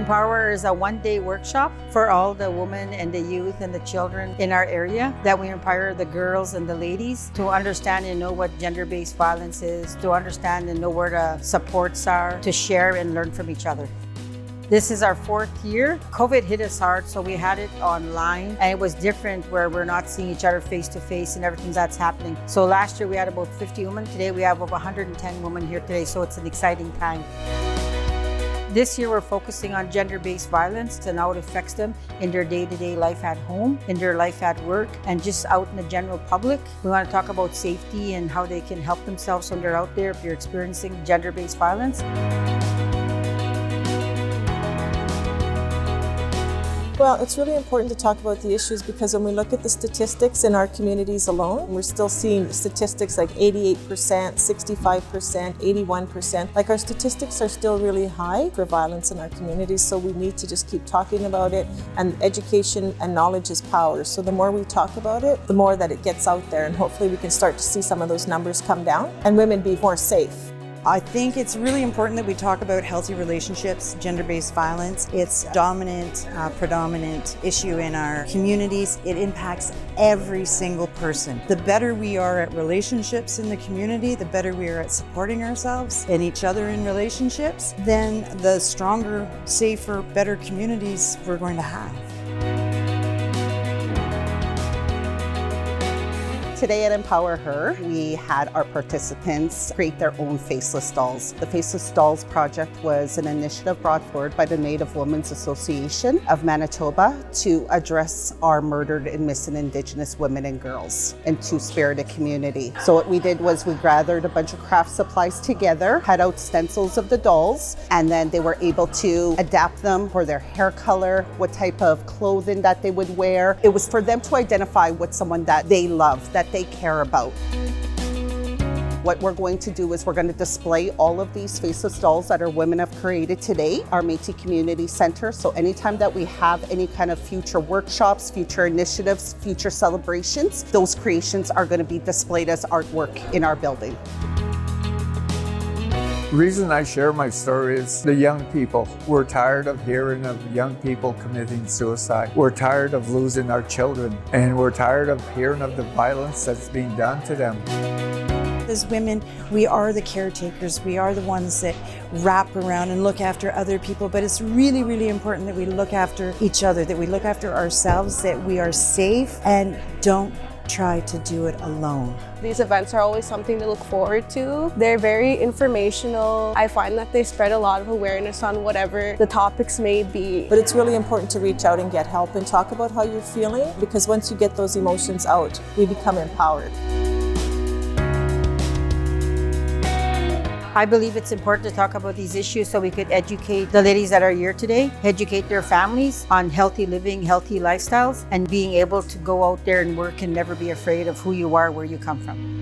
Empower is a one-day workshop for all the women and the youth and the children in our area that we empower the girls and the ladies to understand and know what gender-based violence is, to understand and know where the supports are, to share and learn from each other. This is our 4th year. COVID hit us hard, so we had it online, and it was different where we're not seeing each other face to face and everything that's happening. So last year we had about 50 women. Today we have over 110 women here today, so it's an exciting time. This year we're focusing on gender-based violence and how it affects them in their day-to-day life at home, in their life at work, and just out in the general public. We want to talk about safety and how they can help themselves when they're out there if you're experiencing gender-based violence. Well, it's really important to talk about the issues because when we look at the statistics in our communities alone, we're still seeing statistics like 88%, 65%, 81%. Like our statistics are still really high for violence in our communities, so we need to just keep talking about it, and education and knowledge is power. So the more we talk about it, the more that it gets out there, and hopefully we can start to see some of those numbers come down and women be more safe. I think it's really important that we talk about healthy relationships, gender-based violence. It's a dominant, predominant issue in our communities. It impacts every single person. The better we are at relationships in the community, the better we are at supporting ourselves and each other in relationships, then the stronger, safer, better communities we're going to have. Today at Empower Her, we had our participants create their own faceless dolls. The Faceless Dolls project was an initiative brought forward by the Native Women's Association of Manitoba to address our murdered and missing Indigenous women and girls in two-spirited community. So what we did was we gathered a bunch of craft supplies together, had out stencils of the dolls, and then they were able to adapt them for their hair color, what type of clothing that they would wear. It was for them to identify with someone that they love, that they care about. What we're going to do is we're going to display all of these faceless dolls that our women have created today, our Métis Community Center. So anytime that we have any kind of future workshops, future initiatives, future celebrations, those creations are going to be displayed as artwork in our building. The reason I share my story is the young people. We're tired of hearing of young people committing suicide. We're tired of losing our children, and we're tired of hearing of the violence that's being done to them. As women, we are the caretakers. We are the ones that wrap around and look after other people, but it's really, really important that we look after each other, that we look after ourselves, that we are safe and don't try to do it alone. These events are always something to look forward to. They're very informational. I find that they spread a lot of awareness on whatever the topics may be. But it's really important to reach out and get help and talk about how you're feeling, because once you get those emotions out, we become empowered. I believe it's important to talk about these issues so we could educate the ladies that are here today, educate their families on healthy living, healthy lifestyles, and being able to go out there and work and never be afraid of who you are, where you come from.